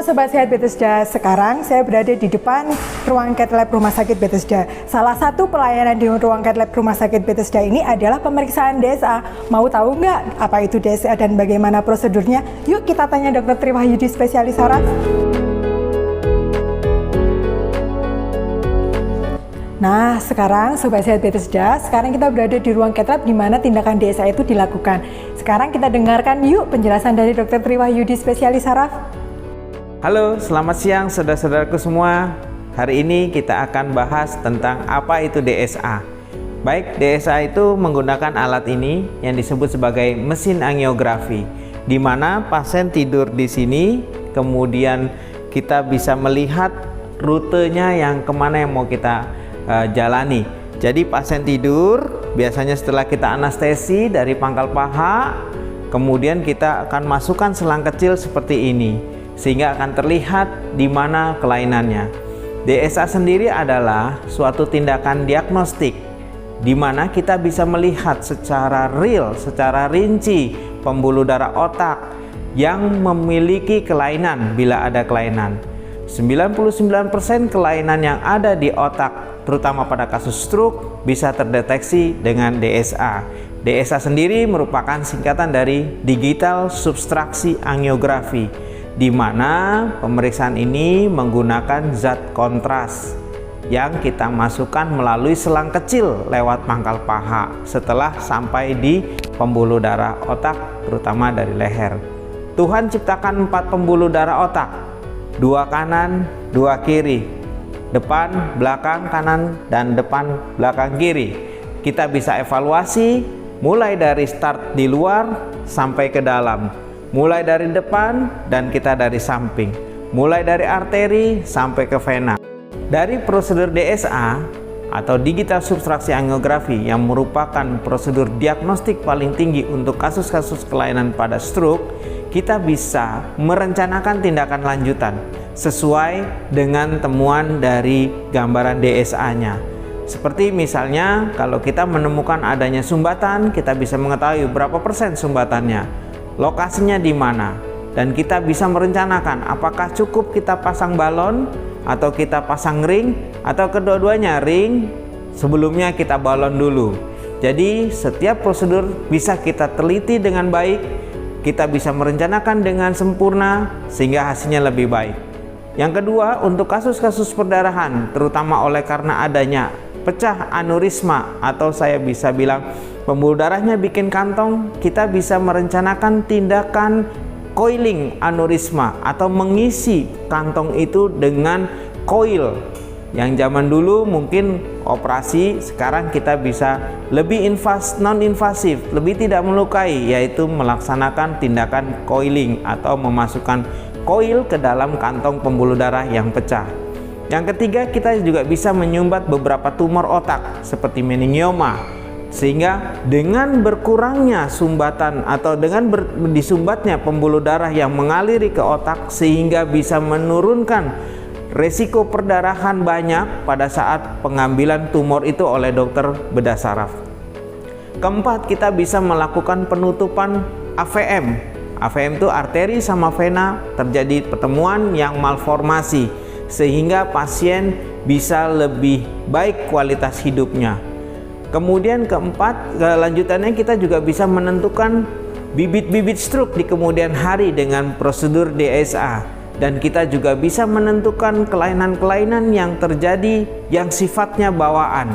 Sobat Sehat Bethesda, sekarang saya berada di depan ruang cath lab Rumah Sakit Bethesda. Salah satu pelayanan di ruang cath lab Rumah Sakit Bethesda ini adalah pemeriksaan DSA. Mau tahu nggak apa itu DSA dan bagaimana prosedurnya? Yuk kita tanya Dr. Triwahyudi, spesialis saraf. Nah, sekarang Sobat Sehat Bethesda, sekarang kita berada di ruang cath lab di mana tindakan DSA itu dilakukan. Sekarang kita dengarkan yuk penjelasan dari Dr. Triwahyudi, spesialis saraf. Halo, selamat siang saudara-saudaraku semua. Hari ini kita akan bahas tentang apa itu DSA. Baik, DSA itu menggunakan alat ini yang disebut sebagai mesin angiografi, di mana pasien tidur di sini, kemudian kita bisa melihat rutenya yang kemana yang mau kita jalani. Jadi pasien tidur, biasanya setelah kita anestesi dari pangkal paha, kemudian kita akan masukkan selang kecil seperti ini, sehingga akan terlihat di mana kelainannya. DSA sendiri adalah suatu tindakan diagnostik di mana kita bisa melihat secara real, secara rinci pembuluh darah otak yang memiliki kelainan bila ada kelainan. 99% kelainan yang ada di otak, terutama pada kasus stroke, bisa terdeteksi dengan DSA. DSA sendiri merupakan singkatan dari digital subtraksi angiografi, di mana pemeriksaan ini menggunakan zat kontras yang kita masukkan melalui selang kecil lewat pangkal paha setelah sampai di pembuluh darah otak, terutama dari leher. Tuhan ciptakan 4 pembuluh darah otak, 2 kanan, 2 kiri, depan, belakang kanan, dan depan, belakang kiri. Kita bisa evaluasi mulai dari start di luar sampai ke dalam, mulai dari depan dan kita dari samping, mulai dari arteri sampai ke vena. Dari prosedur DSA atau digital subtraksi angiografi yang merupakan prosedur diagnostik paling tinggi untuk kasus-kasus kelainan pada stroke, kita bisa merencanakan tindakan lanjutan sesuai dengan temuan dari gambaran DSA-nya. Seperti misalnya kalau kita menemukan adanya sumbatan, kita bisa mengetahui berapa persen sumbatannya, lokasinya di mana, dan kita bisa merencanakan apakah cukup kita pasang balon atau kita pasang ring, atau kedua-duanya ring, sebelumnya kita balon dulu. Jadi setiap prosedur bisa kita teliti dengan baik, kita bisa merencanakan dengan sempurna sehingga hasilnya lebih baik. Yang kedua, untuk kasus-kasus perdarahan, terutama oleh karena adanya pecah aneurisma atau saya bisa bilang pembuluh darahnya bikin kantong, kita bisa merencanakan tindakan coiling aneurisma atau mengisi kantong itu dengan coil. Yang zaman dulu mungkin operasi, sekarang kita bisa lebih non-invasif, lebih tidak melukai, yaitu melaksanakan tindakan coiling atau memasukkan coil ke dalam kantong pembuluh darah yang pecah. Yang ketiga, kita juga bisa menyumbat beberapa tumor otak seperti meningioma, sehingga dengan berkurangnya sumbatan atau dengan disumbatnya pembuluh darah yang mengaliri ke otak, sehingga bisa menurunkan resiko perdarahan banyak pada saat pengambilan tumor itu oleh dokter bedah saraf. Keempat, kita bisa melakukan penutupan AVM. AVM itu arteri sama vena terjadi pertemuan yang malformasi, sehingga pasien bisa lebih baik kualitas hidupnya. Kemudian keempat, lanjutannya kita juga bisa menentukan bibit-bibit stroke di kemudian hari dengan prosedur DSA. Dan kita juga bisa menentukan kelainan-kelainan yang terjadi yang sifatnya bawaan.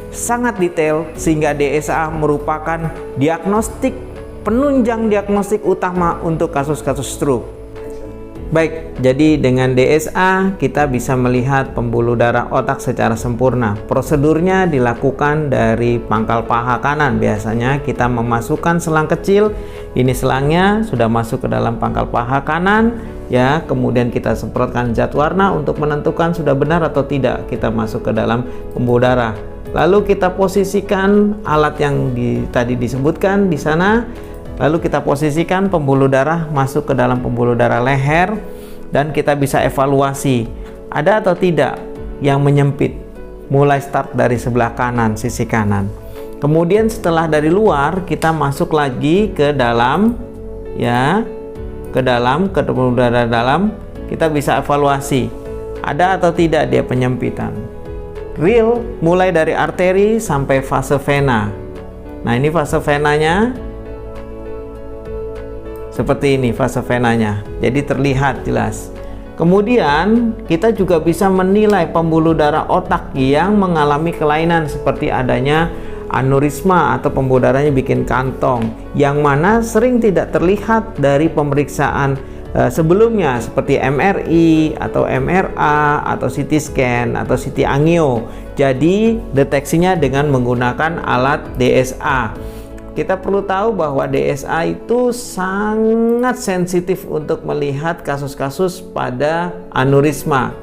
Sangat detail sehingga DSA merupakan diagnostik, penunjang diagnostik utama untuk kasus-kasus stroke. Baik, jadi dengan DSA kita bisa melihat pembuluh darah otak secara sempurna. Prosedurnya dilakukan dari pangkal paha kanan. Biasanya kita memasukkan selang kecil. Ini selangnya sudah masuk ke dalam pangkal paha kanan, ya. Kemudian kita semprotkan zat warna untuk menentukan sudah benar atau tidak kita masuk ke dalam pembuluh darah. Lalu kita posisikan alat yang tadi disebutkan di sana. Lalu kita posisikan pembuluh darah masuk ke dalam pembuluh darah leher, dan kita bisa evaluasi ada atau tidak yang menyempit, mulai start dari sebelah kanan, sisi kanan. Kemudian setelah dari luar kita masuk lagi ke dalam, ya, ke pembuluh darah dalam. kita bisa evaluasi ada atau tidak dia penyempitan. Real mulai dari arteri sampai fase vena. Nah, ini fase venanya seperti ini, fase venanya. Jadi terlihat jelas. Kemudian kita juga bisa menilai pembuluh darah otak yang mengalami kelainan seperti adanya aneurisma atau pembuluh darahnya bikin kantong, yang mana sering tidak terlihat dari pemeriksaan sebelumnya seperti MRI atau MRA atau CT scan atau CT angio. Jadi deteksinya dengan menggunakan alat DSA. Kita perlu tahu bahwa DSA itu sangat sensitif untuk melihat kasus-kasus pada aneurisma.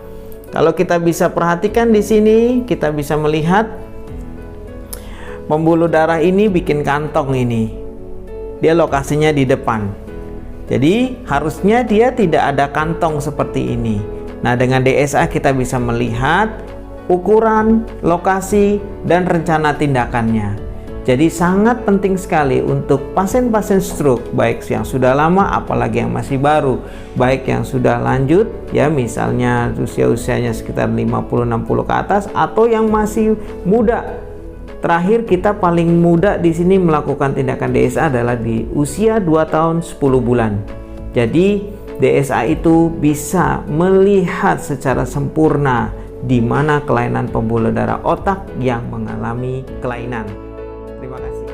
Kalau kita bisa perhatikan di sini, kita bisa melihat pembuluh darah ini bikin kantong ini. Dia lokasinya di depan. Jadi harusnya dia tidak ada kantong seperti ini. Nah, dengan DSA kita bisa melihat ukuran, lokasi, dan rencana tindakannya. Jadi sangat penting sekali untuk pasien-pasien stroke, baik yang sudah lama apalagi yang masih baru, baik yang sudah lanjut ya, misalnya usianya sekitar 50-60 ke atas, atau yang masih muda. Terakhir kita paling muda di sini melakukan tindakan DSA adalah di usia 2 tahun 10 bulan. Jadi DSA itu bisa melihat secara sempurna di mana kelainan pembuluh darah otak yang mengalami kelainan. Terima kasih.